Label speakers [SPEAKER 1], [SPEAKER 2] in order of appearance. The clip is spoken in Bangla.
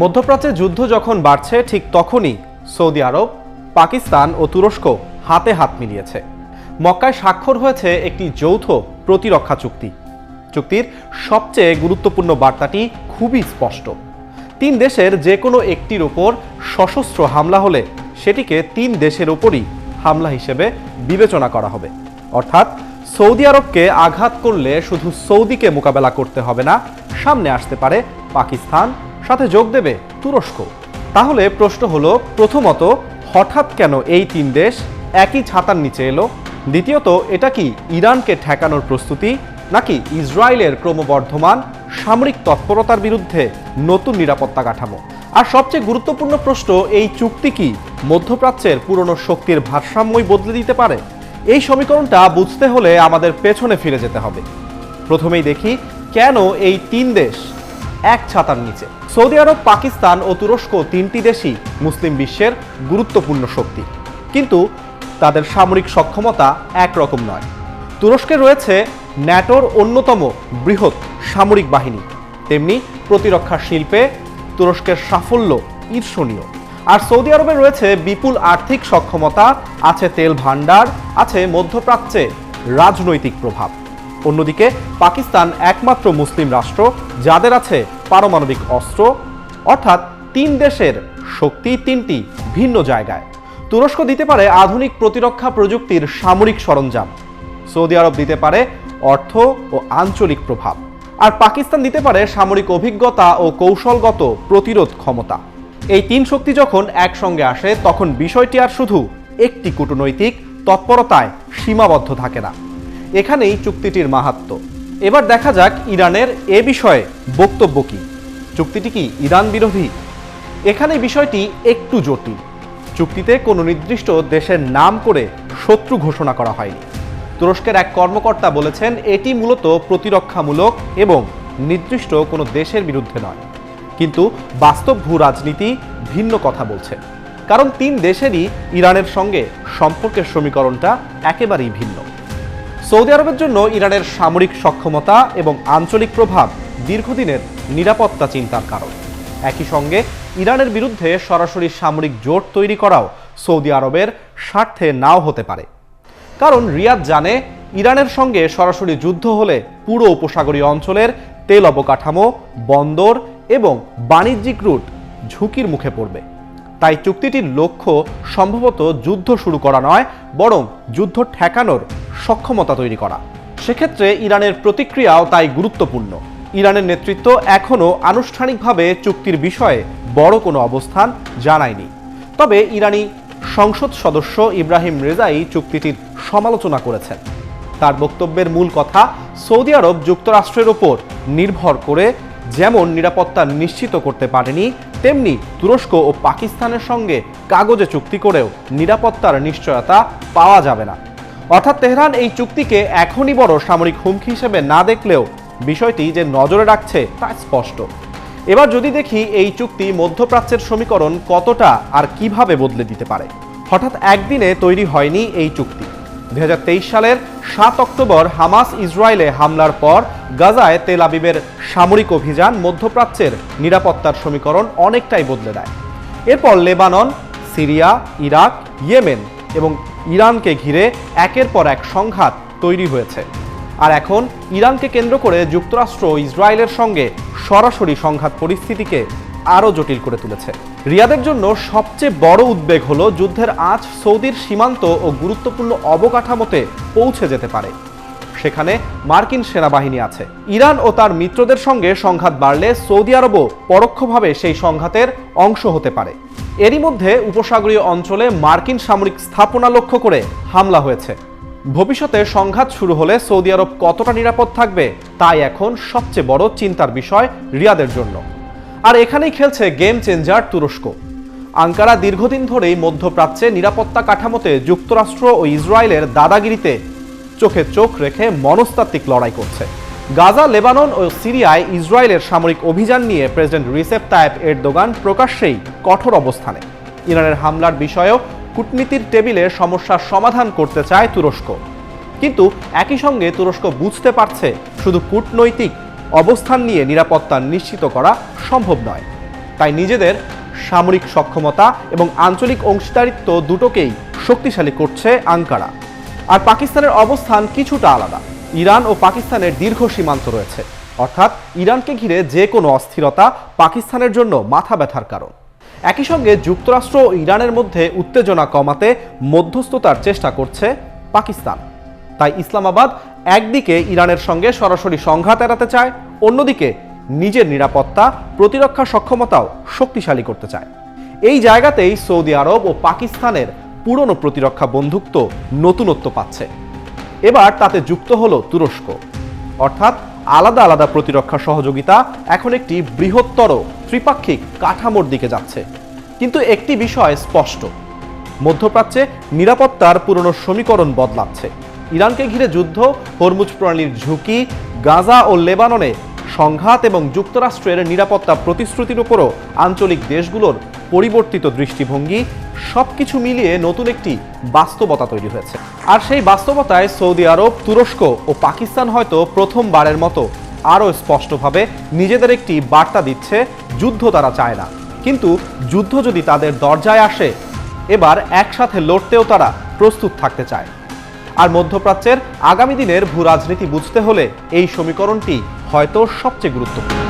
[SPEAKER 1] মধ্যপ্রাচ্যে যুদ্ধ যখন বাড়ছে ঠিক তখনই সৌদি আরব, পাকিস্তান ও তুরস্ক হাতে হাত মিলিয়েছে। মক্কায় স্বাক্ষর হয়েছে একটি যৌথ প্রতিরক্ষা চুক্তি। চুক্তির সবচেয়ে গুরুত্বপূর্ণ বার্তাটি খুবই স্পষ্ট। তিন দেশের যে কোনো একটির ওপর সশস্ত্র হামলা হলে সেটিকে তিন দেশের ওপরই হামলা হিসেবে বিবেচনা করা হবে। অর্থাৎ সৌদি আরবকে আঘাত করলে শুধু সৌদিকে মোকাবেলা করতে হবে না, সামনে আসতে পারে পাকিস্তান, সাথে যোগ দেবে তুরস্ক। তাহলে প্রশ্ন হলো, প্রথমত হঠাৎ কেন এই তিন দেশ একই ছাতার নিচে এলো? দ্বিতীয়ত, এটা কি ইরানকে ঠেকানোর প্রস্তুতি, নাকি ইসরায়েলের ক্রমবর্ধমান সামরিক তৎপরতার বিরুদ্ধে নতুন নিরাপত্তা কাঠামো? আর সবচেয়ে গুরুত্বপূর্ণ প্রশ্ন, এই চুক্তি কি মধ্যপ্রাচ্যের পুরনো শক্তির ভারসাম্যই বদলে দিতে পারে? এই সমীকরণটা বুঝতে হলে আমাদের পেছনে ফিরে যেতে হবে। প্রথমেই দেখি কেন এই তিন দেশ এক ছাতার নিচে। সৌদি আরব, পাকিস্তান ও তুরস্ক তিনটি দেশই মুসলিম বিশ্বের গুরুত্বপূর্ণ শক্তি, কিন্তু তাদের সামরিক সক্ষমতা একরকম নয়। তুরস্কে রয়েছে ন্যাটোর অন্যতম বৃহৎ সামরিক বাহিনী, তেমনি প্রতিরক্ষা শিল্পে তুরস্কের সাফল্য ঈর্ষণীয়। আর সৌদি আরবে রয়েছে বিপুল আর্থিক সক্ষমতা, আছে তেল ভান্ডার, আছে মধ্যপ্রাচ্যে রাজনৈতিক প্রভাব। অন্যদিকে পাকিস্তান একমাত্র মুসলিম রাষ্ট্র যাদের আছে পারমাণবিক অস্ত্র। অর্থাৎ তিন দেশের শক্তি তিনটি ভিন্ন জায়গায়। তুরস্ক দিতে পারে আধুনিক প্রতিরক্ষা প্রযুক্তির সামরিক সরঞ্জাম, সৌদি আরব দিতে পারে অর্থ ও আঞ্চলিক প্রভাব, আর পাকিস্তান দিতে পারে সামরিক অভিজ্ঞতা ও কৌশলগত প্রতিরোধ ক্ষমতা। এই তিন শক্তি যখন একসঙ্গে আসে তখন বিষয়টি আর শুধু একটি কূটনৈতিক তৎপরতায় সীমাবদ্ধ থাকে না। এখানেই চুক্তিটির মাহাত্ম্য। এবার দেখা যাক ইরানের এ বিষয়ে বক্তব্য কি। চুক্তিটি কি ইরান বিরোধী? এখানে বিষয়টি একটু জটিল। চুক্তিতে কোনো নির্দিষ্ট দেশের নাম করে শত্রু ঘোষণা করা হয়নি। তুরস্কের এক কর্মকর্তা বলেছেন, এটি মূলত প্রতিরক্ষামূলক এবং নির্দিষ্ট কোনো দেশের বিরুদ্ধে নয়। কিন্তু বাস্তব ভূ রাজনীতি ভিন্ন কথা বলছে, কারণ তিন দেশেরই ইরানের সঙ্গে সম্পর্কের সমীকরণটা একেবারেই ভিন্ন। সৌদি আরবের জন্য ইরানের সামরিক সক্ষমতা এবং আঞ্চলিক প্রভাব দীর্ঘদিনের নিরাপত্তা চিন্তার কারণ। একই সঙ্গে ইরানের বিরুদ্ধে সরাসরি সামরিক জোট তৈরি করাও সৌদি আরবের স্বার্থে নাও হতে পারে, কারণ রিয়াদ জানে ইরানের সঙ্গে সরাসরি যুদ্ধ হলে পুরো উপসাগরীয় অঞ্চলের তেল অবকাঠামো, বন্দর এবং বাণিজ্যিক রুট ঝুঁকির মুখে পড়বে। তাই চুক্তিটির লক্ষ্য সম্ভবত যুদ্ধ শুরু করা নয়, বরং যুদ্ধ ঠেকানোর সক্ষমতা তৈরি করা। সেক্ষেত্রে ইরানের প্রতিক্রিয়াও তাই গুরুত্বপূর্ণ। ইরানের নেতৃত্ব এখনও আনুষ্ঠানিকভাবে চুক্তির বিষয়ে বড় কোনো অবস্থান জানায়নি। তবে ইরানি সংসদ সদস্য ইব্রাহিম রেজাই চুক্তিটির সমালোচনা করেছেন। তার বক্তব্যের মূল কথা, সৌদি আরব যুক্তরাষ্ট্রের ওপর নির্ভর করে যেমন নিরাপত্তা নিশ্চিত করতে পারেনি, তেমনি তুরস্ক ও পাকিস্তানের সঙ্গে কাগজে চুক্তি করেও নিরাপত্তার নিশ্চয়তা পাওয়া যাবে না। অর্থাৎ তেহরান এই চুক্তিকে এখনই বড় সামরিক হুমকি হিসেবে না দেখলেও বিষয়টি যে নজরে রাখছে তা স্পষ্ট। এবার যদি দেখি এই চুক্তি মধ্যপ্রাচ্যের সমীকরণ কতটা আর কিভাবে বদলে দিতে পারে। হঠাৎ একদিনে তৈরি হয়নি এই চুক্তি। 2023 সালের 7 অক্টোবর হামাস ইসরায়েলে হামলার পর গাজায় তেল আবিবের সামরিক অভিযান মধ্যপ্রাচ্যের নিরাপত্তার সমীকরণ অনেকটাই বদলে দেয়। এরপর লেবানন, সিরিয়া, ইরাক, ইয়েমেন এবং ইরানকে ঘিরে একের পর এক সংঘাত তৈরি হয়েছে। আর এখন ইরানকে কেন্দ্র করে যুক্তরাষ্ট্র ও ইসরায়েলের সঙ্গে সরাসরি সংঘাত পরিস্থিতিকে আরও জটিল করে তুলেছে। রিয়াদের জন্য সবচেয়ে বড় উদ্বেগ হলো যুদ্ধের আঁচ সৌদির সীমান্ত ও গুরুত্বপূর্ণ অবকাঠামোতে পৌঁছে যেতে পারে। সেখানে মার্কিন সেনাবাহিনী আছে। ইরান ও তার মিত্রদের সঙ্গে সংঘাত বাড়লে সৌদি আরবও পরোক্ষভাবে সেই সংঘাতের অংশ হতে পারে। এরই মধ্যে উপসাগরীয় অঞ্চলে মার্কিন সামরিক স্থাপনা লক্ষ্য করে হামলা হয়েছে। ভবিষ্যতে সংঘাত শুরু হলে সৌদি আরব কতটা নিরাপদ থাকবে তাই এখন সবচেয়ে বড় চিন্তার বিষয় রিয়াদের জন্য। আর এখানেই খেলছে গেম চেঞ্জার তুরস্ক। আঙ্কারা দীর্ঘদিন ধরেই মধ্যপ্রাচ্যে নিরাপত্তা কাঠামোতে যুক্তরাষ্ট্র ও ইসরায়েলের দাদাগিরিতে চোখে চোখ রেখে মনস্তাত্ত্বিক লড়াই করছে। গাজা, লেবানন ও সিরিয়ায় ইসরায়েলের সামরিক অভিযান নিয়ে প্রেসিডেন্ট রিসেপ তাইপ এরদোগান প্রকাশ্যেই কঠোর অবস্থানে। ইরানের হামলার বিষয়েও কূটনীতির টেবিলে সমস্যার সমাধান করতে চায় তুরস্ক। কিন্তু একই সঙ্গে তুরস্ক বুঝতে পারছে শুধু কূটনৈতিক অবস্থান নিয়ে নিরাপত্তা নিশ্চিত করা সম্ভব নয়। তাই নিজেদের সামরিক সক্ষমতা এবং আঞ্চলিক অংশীদারিত্ব দুটোকেই শক্তিশালী করছে আঙ্কারা। আর পাকিস্তানের অবস্থান কিছুটা আলাদা। ইরান ও পাকিস্তানের দীর্ঘ সীমান্ত রয়েছে, অর্থাৎ ইরানকে ঘিরে যে কোনো অস্থিরতা পাকিস্তানের জন্য মাথা ব্যথার কারণ। একই সঙ্গে যুক্তরাষ্ট্র ও ইরানের মধ্যে উত্তেজনা কমাতে মধ্যস্থতার চেষ্টা করছে পাকিস্তান। তাই ইসলামাবাদ একদিকে ইরানের সঙ্গে সরাসরি সংঘাত এড়াতে চায়, অন্যদিকে নিজের নিরাপত্তা প্রতিরক্ষা সক্ষমতাও শক্তিশালী করতে চায়। এই জায়গাতেই সৌদি আরব ও পাকিস্তানের পুরনো প্রতিরক্ষা বন্ধুত্ব নতুনত্ব পাচ্ছে। এবার তাতে যুক্ত হলো তুরস্ক, অর্থাৎ আলাদা আলাদা প্রতিরক্ষা সহযোগিতা এখন একটি বৃহত্তর ত্রিপাক্ষিক কাঠামোর দিকে যাচ্ছে। কিন্তু একটি বিষয় স্পষ্ট, মধ্যপ্রাচ্যে নিরাপত্তার পুরনো সমীকরণ বদলাচ্ছে। ইরানকে ঘিরে যুদ্ধ, হরমুজ প্রণালীর ঝুঁকি, গাজা ও লেবাননে সংঘাত এবং যুক্তরাষ্ট্রের নিরাপত্তা প্রতিশ্রুতির উপরও আঞ্চলিক দেশগুলোর পরিবর্তিত দৃষ্টিভঙ্গি, সবকিছু মিলিয়ে নতুন একটি বাস্তবতা তৈরি হয়েছে। আর সেই বাস্তবতায় সৌদি আরব, তুরস্ক ও পাকিস্তান হয়তো প্রথমবারের মতো আরও স্পষ্টভাবে নিজেদের একটি বার্তা দিচ্ছে, যুদ্ধ তারা চায় না, কিন্তু যুদ্ধ যদি তাদের দরজায় আসে এবার একসাথে লড়তেও তারা প্রস্তুত থাকতে চায়। আর মধ্যপ্রাচ্যের আগামী দিনের ভূ রাজনীতি বুঝতে হলে এই সমীকরণটি হয়তো সবচেয়ে গুরুত্বপূর্ণ।